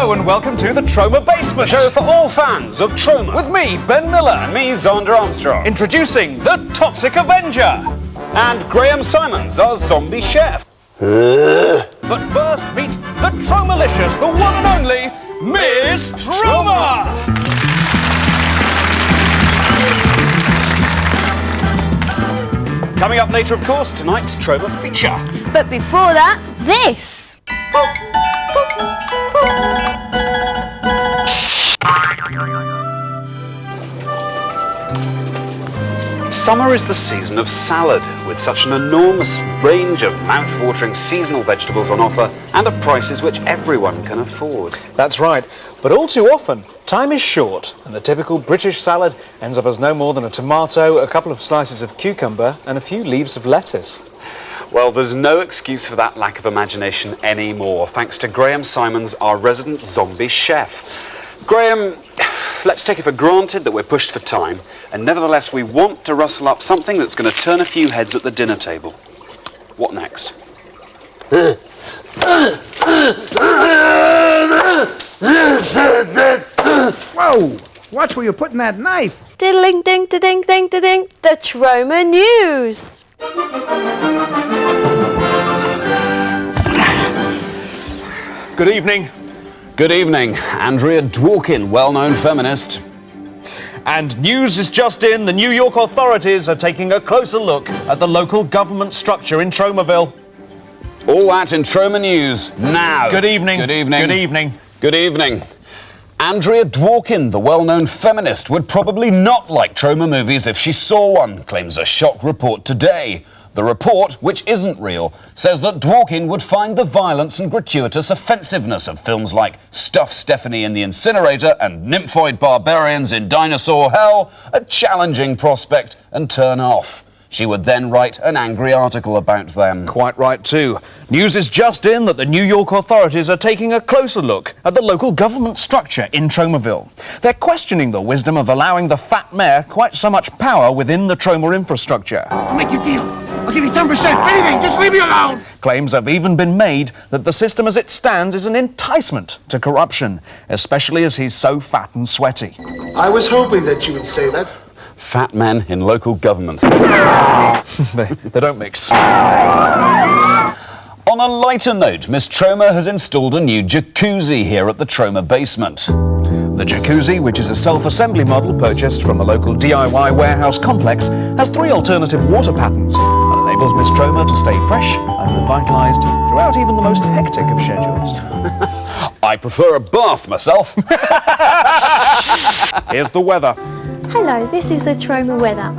And welcome to the Troma Basement. Show for all fans of Troma. With me, Ben Miller. And me, Xander Armstrong. Introducing the Toxic Avenger. And Graham Simons, our zombie chef. But first, meet the Tromalicious, the one and only Miss Troma. Coming up later, of course, tonight's Troma feature. But before that, this. Summer is the season of salad, with such an enormous range of mouth-watering seasonal vegetables on offer and at prices which everyone can afford. That's right, but all too often, time is short and the typical British salad ends up as no more than a tomato, a couple of slices of cucumber and a few leaves of lettuce. Well, there's no excuse for that lack of imagination anymore, thanks to Graham Simons, our resident zombie chef. Graham, let's take it for granted that we're pushed for time, and nevertheless we want to rustle up something that's going to turn a few heads at the dinner table. What next? Whoa! Watch where you're putting that knife. Diddling ding ding ding ding ding. The Troma News. Good evening. Good evening. Andrea Dworkin, well-known feminist. And news is just in. The New York authorities are taking a closer look at the local government structure in Tromaville. All that in Troma News now. Good evening. Good evening. Good evening. Good evening. Andrea Dworkin, the well-known feminist, would probably not like Troma movies if she saw one, claims a shock report today. The report, which isn't real, says that Dworkin would find the violence and gratuitous offensiveness of films like Stuff Stephanie in the Incinerator and Nymphoid Barbarians in Dinosaur Hell a challenging prospect and turn off. She would then write an angry article about them. Quite right too. News is just in that the New York authorities are taking a closer look at the local government structure in Tromaville. They're questioning the wisdom of allowing the fat mayor quite so much power within the Troma infrastructure. I'll make you a deal. I'll give you 10%. Anything, just leave me alone. Claims have even been made that the system as it stands is an enticement to corruption, especially as he's so fat and sweaty. I was hoping that you would say that. Fat men in local government. they don't mix. On a lighter note, Miss Troma has installed a new jacuzzi here at the Troma Basement. The jacuzzi, which is a self-assembly model purchased from a local DIY warehouse complex, has 3 alternative water patterns and enables Miss Troma to stay fresh and revitalised throughout even the most hectic of schedules. I prefer a bath myself. Here's the weather. Hello, this is the Troma weather.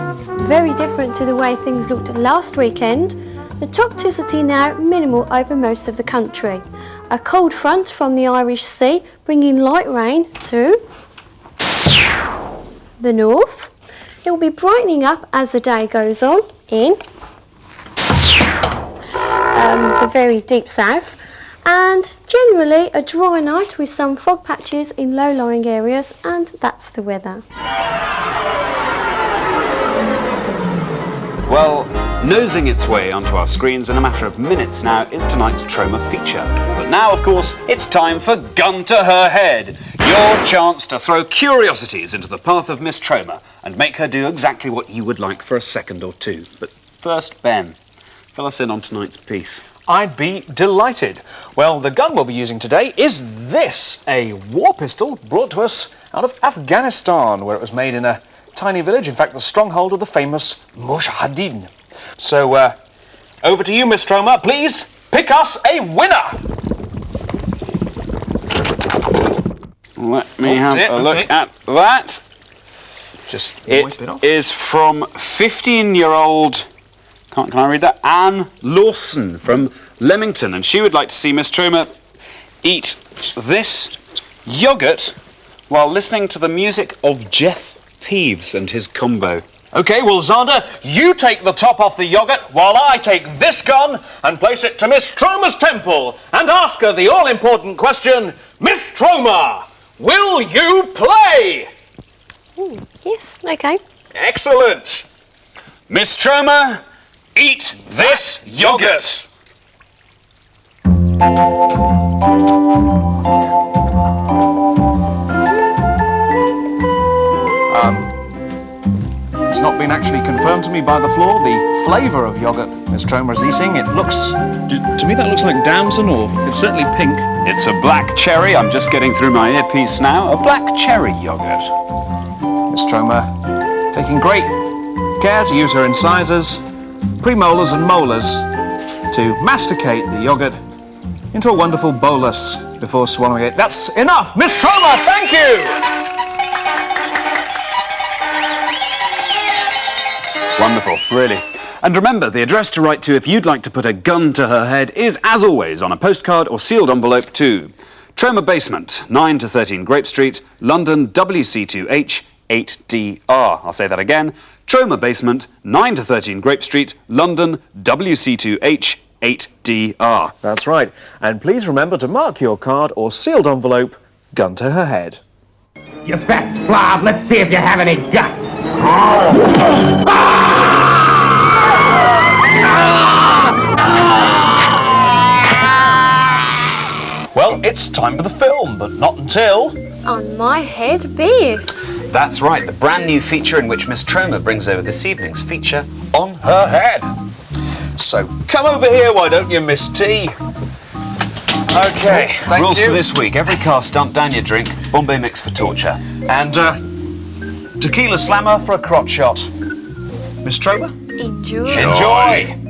Very different to the way things looked last weekend. The toxicity now minimal over most of the country. A cold front from the Irish Sea bringing light rain to the north. It will be brightening up as the day goes on in the very deep south. And generally a dry night with some fog patches in low-lying areas, and that's the weather. Well, nosing its way onto our screens in a matter of minutes now is tonight's Troma feature. But now, of course, it's time for Gun to Her Head, your chance to throw curiosities into the path of Miss Troma and make her do exactly what you would like for a second or two. But first, Ben, fill us in on tonight's piece. I'd be delighted. Well, the gun we'll be using today is this, a war pistol brought to us out of Afghanistan, where it was made in a tiny village, in fact, the stronghold of the famous Mujahideen. So, over to you, Miss Troma. Please pick us a winner. Let me have a look at that. Just It wipe it off. is from 15-year-old... Can I read that? Anne Lawson from Leamington, and she would like to see Miss Troma eat this yoghurt while listening to the music of Jeff Peeves and his combo. OK, well, Xander, you take the top off the yoghurt while I take this gun and place it to Miss Troma's temple and ask her the all-important question, Miss Troma, will you play? Yes, OK. Excellent. Miss Troma, eat this yoghurt. It's not been actually confirmed to me by the floor, the flavour of yoghurt Miss Troma is eating. It looks... To me that looks like damson, or it's certainly pink. It's a black cherry. I'm just getting through my earpiece now. A black cherry yoghurt. Miss Troma taking great care to use her incisors, premolars and molars to masticate the yoghurt into a wonderful bolus before swallowing it. That's enough! Miss Troma, thank you! Wonderful, really. And remember, the address to write to if you'd like to put a gun to her head is, as always, on a postcard or sealed envelope to Troma Basement, 9 to 13 Grape Street, London, WC2H 8DR. I'll say that again. Troma Basement, 9 to 13 Grape Street, London, WC2H 8DR. That's right. And please remember to mark your card or sealed envelope, gun to her head. You fat slob, let's see if you have any guts. Well, it's time for the film, but not until... On my head be it. That's right, the brand new feature in which Miss Troma brings over this evening's feature, On Her Head. So come over here, why don't you, Miss T? OK, Thank rules you. for this week. Every cast dump down your drink, Bombay mix for torture. And tequila slammer for a crotch shot. Miss Troma? Enjoy. Enjoy!